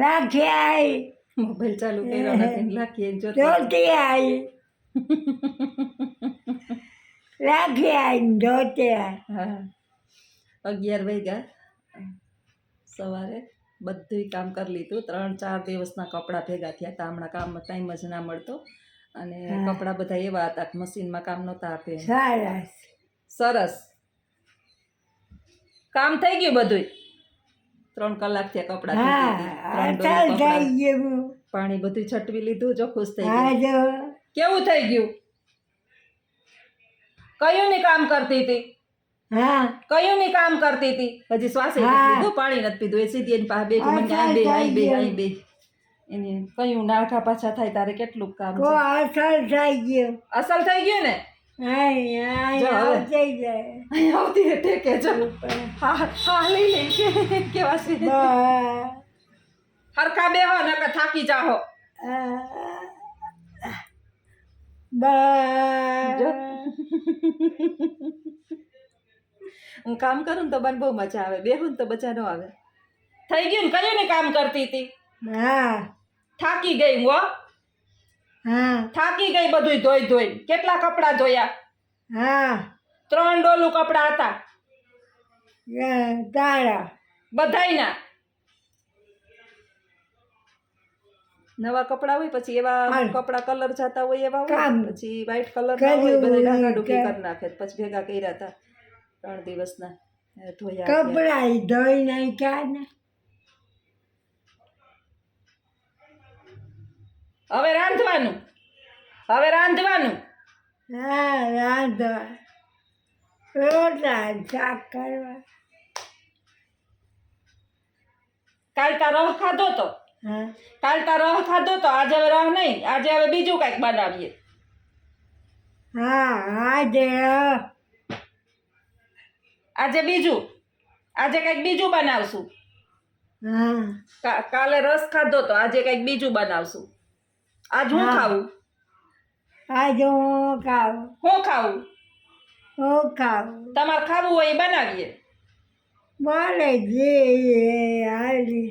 રાખી આવી મોબાઈલ ચાલુ કર્યો નથી લાખી જોતી જોતી આવી રાખી આવી જોતી આવી હા 11 વાગ્યા સવારે બધું કામ કરી લીધું 3-4 દિવસના કપડાં ભેગા થયા હતા હમણાં કામમાં ટાઈમ જ ના મળતો અને કપડાં બધા એવા હતા કે મશીનમાં કામ નહોતા આપે સરસ સરસ કામ થઈ ગયું બધું 3 કલાક થયા કપડાં ધોતી હતી. હા 3 ડોલ અસલ કપડાં. થઈ ગયું પાણી બધું છટવી લીધું જો ખુશ થઈ હા ગયું જો કેવું થઈ ગયું કયું ની કામ કરતી હતી હા કયું ની કામ કરતી હતી હજી શ્વાસે નથી લીધું પાણી નથી પીધું એ સીધી એની પાસે બેઠી મને આઈ બે એને કયું નાખા પાછા થાય તારે કેટલું કામ કો છે અસલ થઈ ગયું અસલ થઈ ગયું ને જો હવે. થઈ જાય અહીં આવતી હે ટેકે જો હા હા લઈ લે કેવા છે હરખા બેહો નકર થાકી જાહો જો હું કામ કરું ને તો મને બહુ મજા આવે બેહું ને તો મજા ન આવે થઈ ગયું ને કયું ને કામ કરતી હતી હા થાકી ગઈ હું હો હા થાકી ગઈ બધું ધોઈ ધોઈ કેટલા કપડાં ધોયા હા 3 ડોલું કપડાં હતા તારા બધાયના નવા કપડાં હોય પછી એવા કપડાં કલર જતા હોય એવા હોય પછી વ્હાઈટ કલર ના હોય બધા ઢાકા ડૂકી કરી નાખે પછી ભેગા કર્યા હતા 3 દિવસના ધોયા કપડા ધોઈ નાખ્યા ને હવે રાંધવાનું હા રાંધવા રોટલા શાક કરવા કાલ તા રહ ખાધો તો હા આજે હવે રહ નહીં આજે હવે બીજું કંઈક બનાવીએ હા આજે કંઈક બીજું બનાવશું હા કાલે રસ ખાધો તો આજે કંઈક બીજું બનાવશું આજ હું ખાવું આજ હું ખાવું તમારે ખાવું હોય એ બનાવીએ બોલે જે હાલી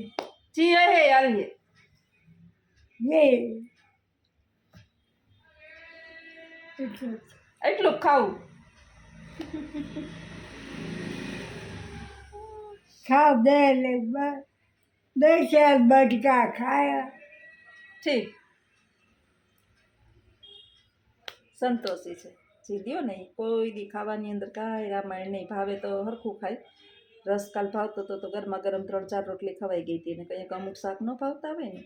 જી હે હાલીએ જે એટલું ખાવું ખાવ દે બટકા ખાયા ઠીક સંતોષી છે જી દ્યો નહીં કોઈ દી ખાવાની અંદર કાંઈ રામાયણ નહીં ભાવે તો હરખું ખાય રસ કાલ ભાવતો તો ગરમા ગરમ 3-4 રોટલી ખવાઈ ગઈ હતી ને કંઈક અમુક શાક ન ભાવતા હોય ને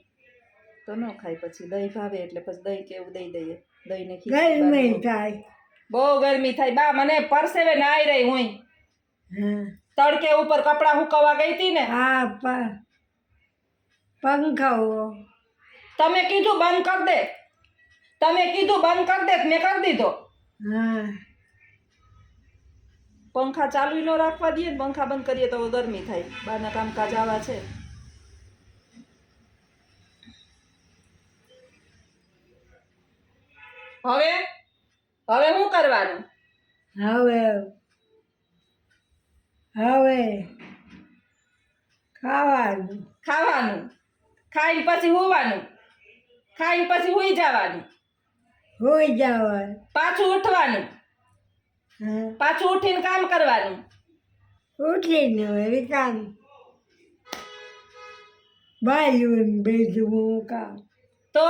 તો ન ખાય પછી દહીં ભાવે એટલે પછી દહીં કેવું દઈ દઈએ દહીંને ગરમી થાય બહુ ગરમી થાય બા મને પરસેવે નાઈ રહી હું તડકે ઉપર કપડાં હુકવવા ગઈ હતી ને હા પંખો તમે કીધું બંધ કર દે મેં કરી દીધો હા પંખા ચાલુ ન રાખવા દઈએ ને પંખા બંધ કરીએ તો ગરમી થાય બહારના કામકાજ આવા છે હવે શું કરવાનું હવે ખાવાનું ખાઈને પછી હુવાનું ખાઈને પછી હુઈ જવાનું પાછું ઉઠવાનું પાછું ઉઠીને કામ કરવાનું ઉઠીને હવે કામ બાયું બીજું કામ તો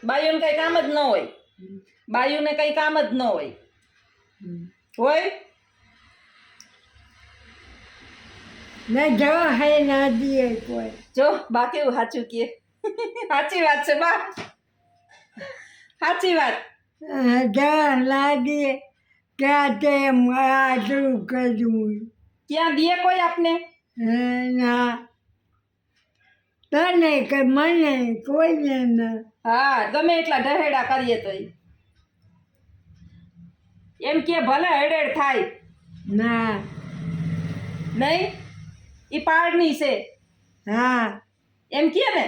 બાયુને કઈ કામ જ ન હોય બાયુને કઈ કામ જ ન હોય ના જો હે ના દીએ કોઈ જો બા કેવું સાચું કે સાચી વાત છે બા સાચી વાત જા લાગીએ ક્યાં તે આટલું કરવું ક્યાં દીએ કોઈ આપને ના તને કે મને કોઈને ના હા ગમે એટલા ઢહેડા કરીએ તો એમ કે ભલે હેડેડ થાય ના નહીં ઈ પાડની છે હા એમ કે ને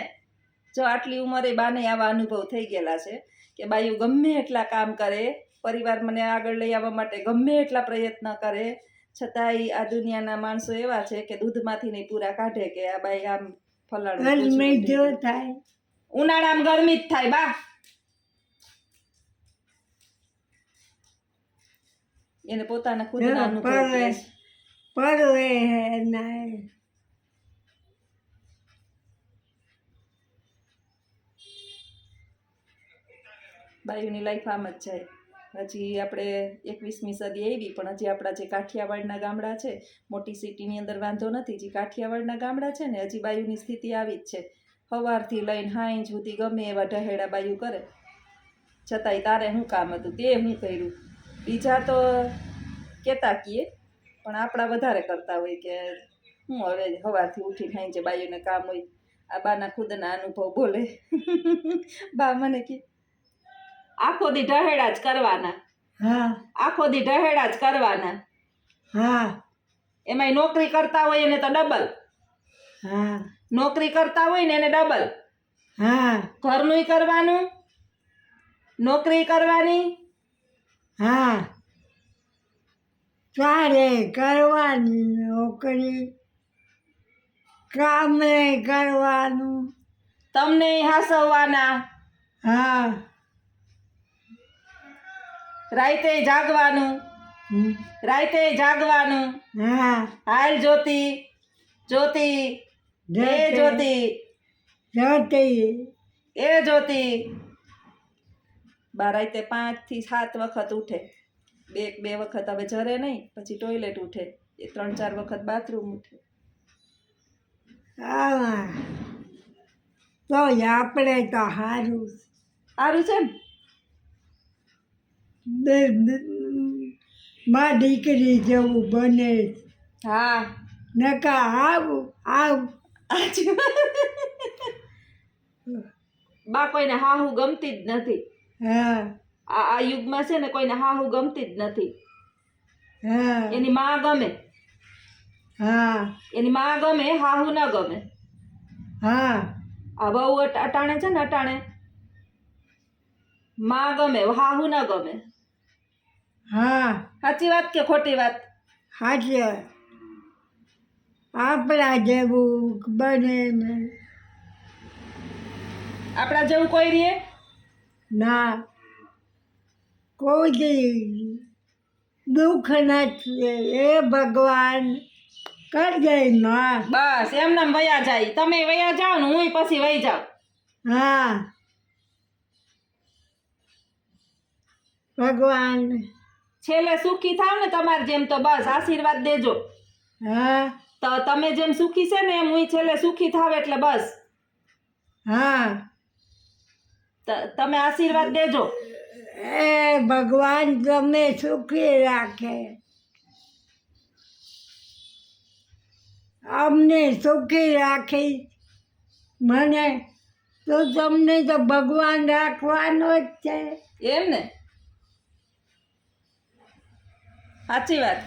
જો આટલી ઉંમરે બાને આવા અનુભવ થઈ ગયેલા છે કે બાયું ગમે એટલા કામ કરે પરિવાર મને આગળ લઈ આવવા માટે ગમે એટલા પ્રયત્ન કરે છતાંય આ દુનિયાના માણસો એવા છે કે દૂધમાંથી નહીં પૂરા કાઢે કે આ બાઈ આમ ફલાણું ગરમી જો થાય ઉનાળામાં ગરમી જ થાય બા એને પોતાના ખુદના અનુભવ કહે છે. પરવે ના બાયુની લાઈફ આમ જ જાય. હજી આપણે 21મી સદી આવી પણ હજી આપણા જે કાઠિયાવાડના ગામડા છે, મોટી સિટીની અંદર વાંધો નથી, જે કાઠિયાવાડના ગામડા છે ને હજી બાયુની સ્થિતિ આવી જ છે. સવારથી લઈને હાઈ સુધી ગમે એવા ઢહેડા બાયુ કરે, છતાંય તારે શું કામ હતું, તે શું કર્યું. બીજા તો કહેતા કીએ પણ આપણા વધારે કરતા હોય કે હું હવે સવારથી ઉઠી ખાઈ છે બાયુને કામ હોય. આ બાના ખુદના અનુભવ બોલે. બા મને કે આખો દી ઢહેડા જ કરવાના, હા આખો દી ઢહેડા જ કરવાના, હા એમાંય નોકરી કરતા હોય એને તો ડબલ, હા નોકરી કરતા હોય ને એને ડબલ, હા ઘરનુંય કરવાનું, નોકરી કરવાની, હા તારે કરવાની નોકરી, કામ કરવાનું, તમને હાસવવાના, હા રાઈતે જાગવાનું, હમ, રાઈતે જાગવાનું. હા હાલ જ્યોતિ, જ્યોતિ, એ જ્યોતિ, જોતી એ જ્યોતિ. બા રાતે 5 થી 7 વખત ઉઠે, બે વખત હવે જરે નહીં, પછી ટોયલેટ ઉઠે, 3-4 વખત બાથરૂમ ઉઠે. હા તો આપણે તો સારું સારું છે ને. માં દીકરી જેવું બને, હા નકા આવું આવું. બા કોઈને હાહુ ગમતી જ નથી. હા આ યુગમાં છે ને કોઈને હાહુ ગમતી જ નથી. હા એની માં ગમે, હા એની માં ગમે, હાહુ ન ગમે. હા આ બહુ અટાણે છે ને, અટાણે માં ગમે, હાહુ ન ગમે. હા સાચી વાત કે ખોટી વાત? સાચી આપણા જેવું બને ને આપણા જેવું કોઈ રીએ ના, કોઈ દી દુઃખ નથી. એ ભગવાન કરજે માં. બસ એમને વયા જાય. તમે વયા જાઓ ને હું પછી વહી જાઉં. હા ભગવાન. છેલ્લે સુખી થાવ ને તમારે જેમ, તો બસ આશીર્વાદ દેજો. હા તો તમે જેમ સુખી છે ને એમ હું છેલ્લે સુખી થાવ એટલે બસ હા તમે આશીર્વાદ દેજો. એ ભગવાન તમને સુખી રાખે, અમને સુખી રાખી, મને તો તમને તો ભગવાન રાખવાનો જ છે. એમ ને, સાચી વાત.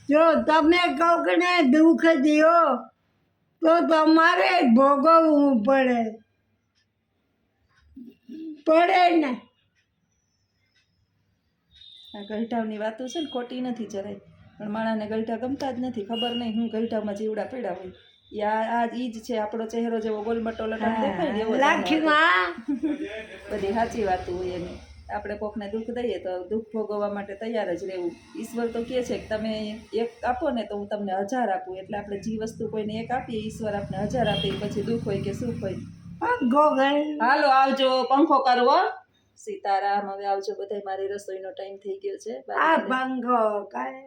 જો તમે કોકને દુઃખ દો તો તમારે જ ભોગવવું પડે ને. આ ગલઢાવની વાતો છે ને ખોટી નથી જરાય, પણ માણાને ગલઢા ગમતા જ નથી. ખબર નહીં હું ગલઢામાં જીવડા પડ્યા હોય. આ ઈ જ છે આપણો ચહેરો જેવો ગોલમટો લટાણ દેખાય ને એવો જ આનો હતો. લક્ષ્મા બધી સાચી વાતો હોય એની. આપણે કોકને દુઃખ દઈએ તો દુઃખ ભોગવવા માટે તૈયાર જ રહેવું. ઈશ્વર તો કહે છે કે તમે એક આપો ને તો હું તમને 1000 આપું. એટલે આપણે જે વસ્તુ કોઈને એક આપીએ, ઈશ્વર આપણે 1000 આપે, પછી દુઃખ હોય કે સુખ હોય. ગોગલ હાલો આવજો, પંખો કરવો. સીતારામ. હવે આવજો બધાય, મારી રસોઈનો ટાઈમ થઈ ગયો છે. આ પંખો કરે